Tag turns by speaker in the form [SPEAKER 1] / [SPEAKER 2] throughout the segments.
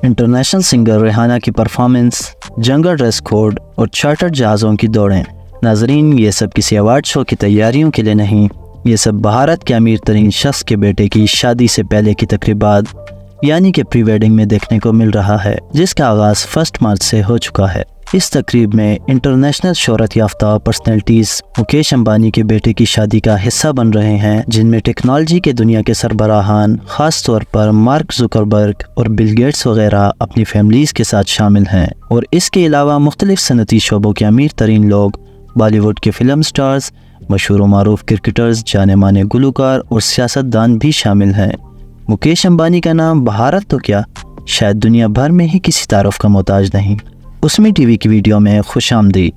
[SPEAKER 1] International singer Rihanna की performance, जंगल dress code और chartered जहाज़ों की दौड़ें। नाजरीन, ये सब किसी अवार्ड शो की तैयारियों के लिए नहीं, ये सब भारत के अमीर तरीन शख्स के बेटे की शादी से पहले की तकरीबात यानी कि प्री वेडिंग में देखने को मिल रहा है, जिसका आगाज़ 1 मार्च से हो चुका है। इस तकरीब में इंटरनेशनल शोहरत याफ्ता पर्सनैलिटीज़ मुकेश अंबानी के बेटे की शादी का हिस्सा बन रहे हैं, जिनमें टेक्नोलॉजी के दुनिया के सरबराहान, ख़ास तौर पर मार्क जुकरबर्ग और बिल गेट्स वगैरह अपनी फैमिलीज़ के साथ शामिल हैं। और इसके अलावा मुख्तलिफ सनती शोबों के अमीर तरीन लोग, बॉलीवुड के फिल्म स्टार्स, मशहूर मारूफ क्रिकेटर्स, जाने माने गुलकार और सियासतदान भी शामिल हैं। मुकेश अंबानी का नाम भारत तो क्या, शायद दुनिया भर में ही किसी तारुफ का मोहताज नहीं। उसमें टीवी की वीडियो में खुश आमदीद।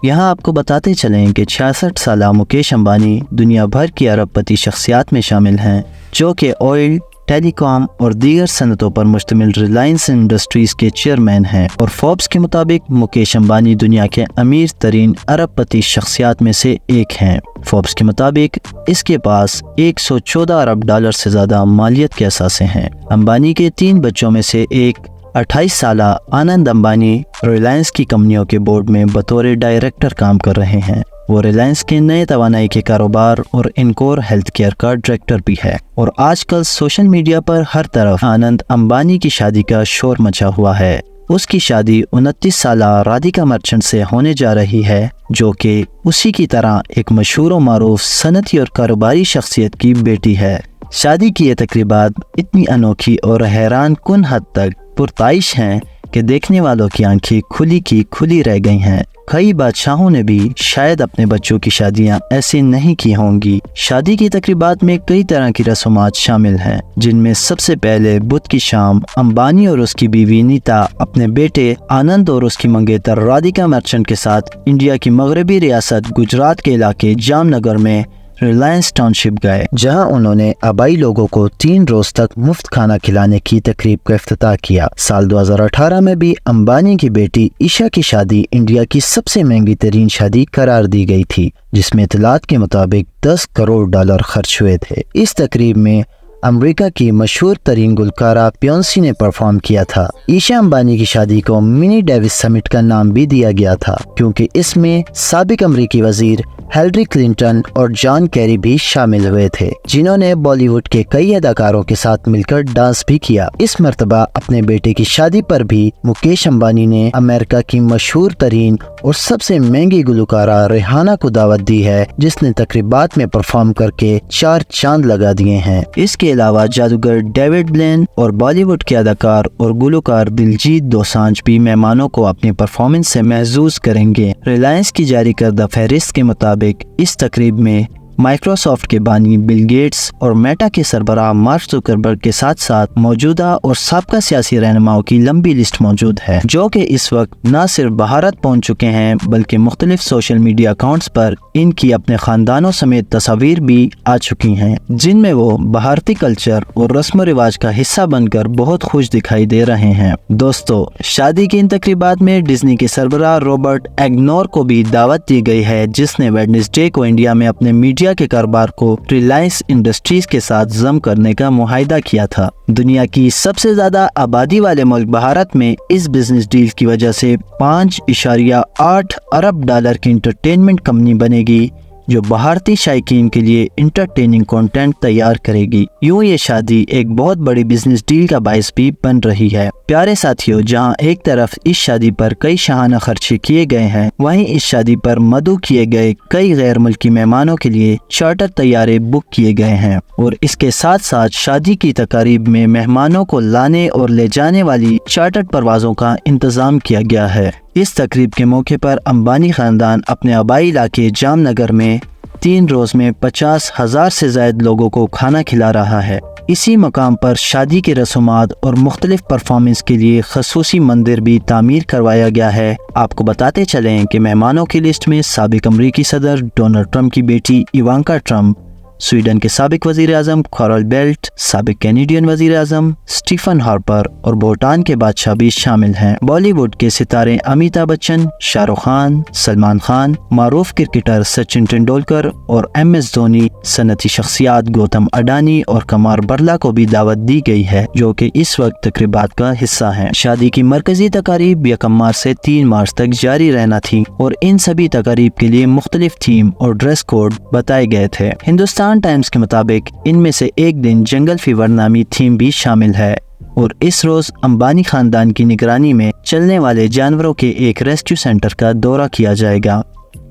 [SPEAKER 1] यहाँ आपको बताते चलें कि 66 साला मुकेश अंबानी दुनिया भर की अरबपति शख्सियात में शामिल हैं, जो कि ऑयल, टेलीकॉम और दीगर सनतों पर मुश्तमिल रिलायंस इंडस्ट्रीज़ के चेयरमैन हैं। और फोर्ब्स के मुताबिक मुकेश अंबानी दुनिया के अमीर तरीन अरबपति शख्सियात में से एक हैं। फोर्ब्स के मुताबिक इसके पास 114 अरब डॉलर से ज़्यादा मालियत के असासे हैं। अंबानी के 3 बच्चों में से एक 28 साला आनंद अंबानी रिलायंस की कंपनियों के बोर्ड में बतौर डायरेक्टर काम कर रहे हैं। वो रिलायंस के नए तवानाई के कारोबार और इनकोर हेल्थ केयर का डायरेक्टर भी है। और आजकल सोशल मीडिया पर हर तरफ आनंद अंबानी की शादी का शोर मचा हुआ है। उसकी शादी 29 साला राधिका मर्चेंट से होने जा रही है, जो कि उसी की तरह एक मशहूर और मारूफ सनती और कारोबारी शख्सियत की बेटी है। शादी की ये तकरीबात इतनी अनोखी और हैरान कुन हद तक पुरताइश हैं कि देखने वालों की आंखें खुली की खुली रह गई हैं। कई बादशाहों ने भी शायद अपने बच्चों की शादियां ऐसे नहीं की होंगी। शादी की तकरीबात में कई तरह की रस्मात शामिल हैं, जिनमें सबसे पहले बुध की शाम अंबानी और उसकी बीवी नीता अपने बेटे आनंद और उसकी मंगेतर राधिका मर्चेंट के साथ इंडिया की मगरबी रियासत गुजरात के इलाके जामनगर में रिलायंस टाउनशिप गए, जहां उन्होंने आबाई लोगों को 3 रोज तक मुफ्त खाना खिलाने की तकरीब का इफ्तिताह किया। साल 2018 में भी अंबानी की बेटी ईशा की शादी इंडिया की सबसे महंगी तरीन शादी करार दी गई थी, जिसमें इतलात के मुताबिक 10 करोड़ डॉलर खर्च हुए थे। इस तकरीब में अमेरिका की मशहूर तरीन गुलकारा बियोंसी ने परफॉर्म किया था। ईशा अंबानी की शादी को मिनी डेविस समिट का नाम भी दिया गया था, क्योंकि इसमें साबिक अमेरिकी वजीर हिलरी क्लिंटन और जॉन कैरी भी शामिल हुए थे, जिन्होंने बॉलीवुड के कई अदाकारों के साथ मिलकर डांस भी किया। इस मर्तबा अपने बेटे की शादी पर भी मुकेश अंबानी ने अमेरिका की मशहूर तरीन और सबसे महंगी गुलकारा रिहाना को दावत दी है, जिसने तकरीबात में परफॉर्म करके 4 चांद लगा दिए हैं। इसके अलावा जादूगर डेविड ब्लेन और बॉलीवुड के अदाकार और गुलकार दिलजीत दोसांझ भी मेहमानों को अपनी परफॉर्मेंस से महजूज करेंगे। रिलायंस की जारी करदा फहरिस्त के मुताबिक इस तकरीब में माइक्रोसॉफ्ट के बानी बिल गेट्स और मेटा के सरबराह मार्क जुकरबर्ग के साथ साथ मौजूदा और साबका सियासी रहनुमाओं की लंबी लिस्ट मौजूद है, जो कि इस वक्त न सिर्फ भारत पहुंच चुके हैं, बल्कि मुख्तलिफ सोशल मीडिया अकाउंट्स पर इनकी अपने खानदानों समेत तस्वीर भी आ चुकी हैं, जिनमें वो भारतीय कल्चर और रस्म रिवाज का हिस्सा बनकर बहुत खुश दिखाई दे रहे हैं। दोस्तों, शादी की इन तकरीबात में डिज्नी के सरबराह रॉबर्ट एग्नोर को भी दावत दी गई है, जिसने वेडनेसडे को इंडिया में अपने मीडिया के कारोबार को रिलायंस इंडस्ट्रीज के साथ जम करने का मुआहिदा किया था। दुनिया की सबसे ज्यादा आबादी वाले मुल्क भारत में इस बिजनेस डील की वजह से 5.8 अरब डॉलर की इंटरटेनमेंट कंपनी बनेगी, जो भारतीय शायकीन के लिए इंटरटेनिंग कंटेंट तैयार करेगी। यूं ये शादी एक बहुत बड़ी बिजनेस डील का बाइस भी बन रही है। प्यारे साथियों, जहां एक तरफ इस शादी पर कई शाहाना खर्चे किए गए हैं, वहीं इस शादी पर मदऊ किए गए कई गैर मुल्की मेहमानों के लिए चार्टर तैयारे बुक किए गए हैं। और इसके साथ साथ शादी की तकारीब में मेहमानों को लाने और ले जाने वाली चार्टर परवाजों का इंतजाम किया गया है। इस तकरीब के मौके पर अंबानी खानदान अपने आबाई इलाके जामनगर में 3 रोज में 50,000 से ज्यादा लोगों को खाना खिला रहा है। इसी मकाम पर शादी के रस्मात और मुख्तलिफ परफॉर्मेंस के लिए खसूसी मंदिर भी तामीर करवाया गया है। आपको बताते चलें कि मेहमानों की लिस्ट में साबिक अमरीकी सदर डोनाल्ड ट्रंप की बेटी इवांका ट्रंप, स्वीडन के साबिक वजीर आजम कॉरल बेल्ट, साबिक कैनेडियन वजीर आजम स्टीफन हार्पर और भूटान के बादशाह भी शामिल हैं। बॉलीवुड के सितारे अमिताभ बच्चन, शाहरुख खान, सलमान खान, मारूफ क्रिकेटर सचिन तेंदुलकर और MS धोनी, सनती शख्सियात गौतम अडानी और कमार बरला को भी दावत दी गई है, जो कि इस वक्त तकरीबात का हिस्सा हैं। शादी की मरकजी तकारीब 1 मार्च से 3 मार्च तक जारी रहना थी और इन सभी तकारीब के लिए मुख्तलिफ थीम और ड्रेस कोड बताए गए थे। हिंदुस्तान टाइम्स के मुताबिक इनमें से एक दिन जंगल फीवर नामी थीम भी शामिल है और इस रोज अंबानी खानदान की निगरानी में चलने वाले जानवरों के एक रेस्क्यू सेंटर का दौरा किया जाएगा।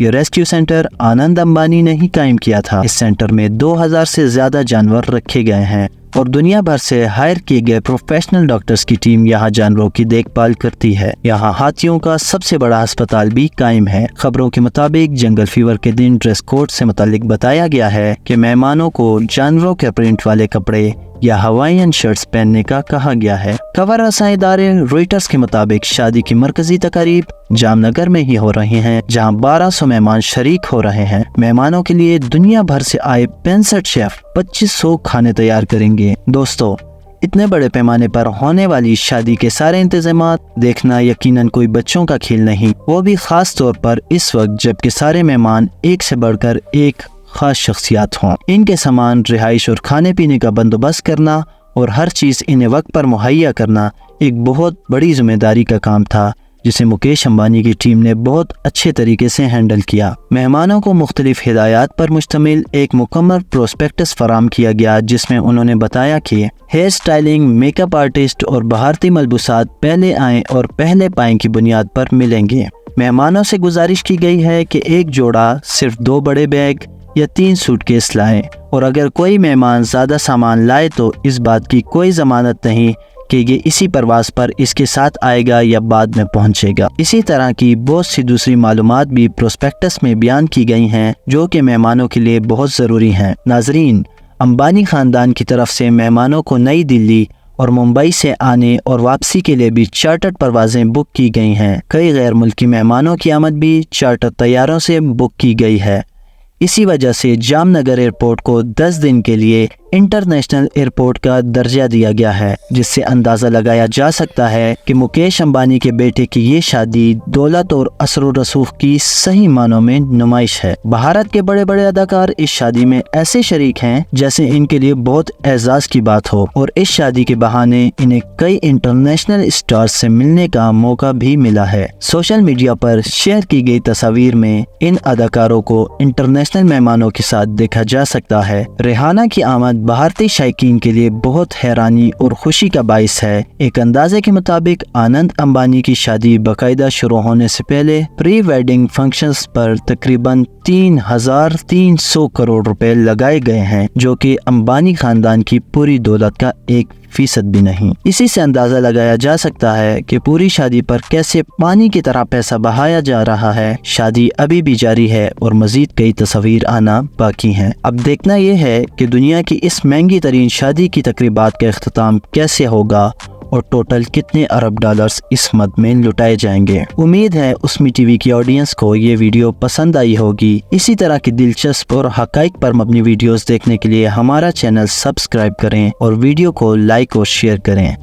[SPEAKER 1] ये रेस्क्यू सेंटर आनंद अंबानी ने ही कायम किया था। इस सेंटर में 2000 से ज्यादा जानवर रखे गए हैं और दुनिया भर से हायर किए गए प्रोफेशनल डॉक्टर्स की टीम यहाँ जानवरों की देखभाल करती है। यहाँ हाथियों का सबसे बड़ा अस्पताल भी कायम है। खबरों के मुताबिक जंगल फीवर के दिन ड्रेस कोड से मुतालिक बताया गया है कि मेहमानों को जानवरों के प्रिंट वाले कपड़े या हवाईयन शर्ट्स पहनने का कहा गया है। खबर रसाई इदारे रॉयटर्स के मुताबिक शादी की मरकजी तकारीब जामनगर में ही हो रही हैं, जहां 1200 मेहमान शरीक हो रहे हैं। मेहमानों के लिए दुनिया भर से आए 65 शेफ 2500 खाने तैयार करेंगे। दोस्तों, इतने बड़े पैमाने पर होने वाली शादी के सारे इंतजामात देखना यकीनन कोई बच्चों का खेल नहीं, वो भी खास तौर पर इस वक्त जबकि सारे मेहमान एक से बढ़कर एक खास शख्सियात हों। इनके सामान, रिहाइश और खाने पीने का बंदोबस्त करना और हर चीज़ इन्हें वक्त पर मुहैया करना एक बहुत बड़ी जिम्मेदारी का काम था, जिसे मुकेश अंबानी की टीम ने बहुत अच्छे तरीके से हैंडल किया। मेहमानों को मुख्तलिफ हिदायत पर मुश्तमिल एक मुकम्मल प्रोस्पेक्टस फराम किया गया, जिसमें उन्होंने बताया कि हेयर स्टाइलिंग, मेकअप आर्टिस्ट और बहारती मलबूसात पहले आएँ और पहले पाएँ की बुनियाद पर मिलेंगे। मेहमानों से गुजारिश की गई है कि एक जोड़ा सिर्फ 2 बड़े बैग या 3 सूटकेस लाएं और अगर कोई मेहमान ज़्यादा सामान लाए तो इस बात की कोई ज़मानत नहीं कि ये इसी परवाज़ पर इसके साथ आएगा या बाद में पहुंचेगा। इसी तरह की बहुत सी दूसरी मालूमात भी प्रोस्पेक्टस में बयान की गई हैं, जो कि मेहमानों के लिए बहुत ज़रूरी हैं। नाजरीन, अंबानी ख़ानदान की तरफ से मेहमानों को नई दिल्ली और मुंबई से आने और वापसी के लिए भी चार्टर्ड परवाज़ें बुक की गई हैं। कई गैर मुल्की मेहमानों की आमद भी चार्टर तैयारों से बुक की गई है। इसी वजह से जामनगर एयरपोर्ट को 10 दिन के लिए इंटरनेशनल एयरपोर्ट का दर्जा दिया गया है, जिससे अंदाज़ा लगाया जा सकता है कि मुकेश अंबानी के बेटे की ये शादी दौलत और असर और रसूख की सही मानों में नुमाइश है। भारत के बड़े बड़े अदाकार इस शादी में ऐसे शरीक हैं जैसे इनके लिए बहुत एजाज की बात हो, और इस शादी के बहाने इन्हें कई इंटरनेशनल स्टार्स से मिलने का मौका भी मिला है। सोशल मीडिया पर शेयर की गई तस्वीर में इन अदाकारों को इंटरनेशनल मेहमानों के साथ देखा जा सकता है। रिहाना की आमद भारतीय शायकीन के लिए बहुत हैरानी और खुशी का बाइस है। एक अंदाजे के मुताबिक आनंद अंबानी की शादी बाकायदा शुरू होने से पहले प्री वेडिंग फंक्शंस पर तकरीबन 3300 करोड़ रुपए लगाए गए हैं, जो कि अंबानी खानदान की पूरी दौलत का 1% भी नहीं। इसी से अंदाजा लगाया जा सकता है कि पूरी शादी पर कैसे पानी की तरह पैसा बहाया जा रहा है। शादी अभी भी जारी है और मजीद कई तस्वीर आना बाकी हैं। अब देखना यह है कि दुनिया की इस महंगी तरीन शादी की तकरीबात का इख्तिताम कैसे होगा और टोटल कितने अरब डॉलर्स इस मद में लुटाए जाएंगे। उम्मीद है उस्मी टीवी की ऑडियंस को ये वीडियो पसंद आई होगी। इसी तरह की दिलचस्प और हकाइक पर मबनी वीडियोस देखने के लिए हमारा चैनल सब्सक्राइब करें और वीडियो को लाइक और शेयर करें।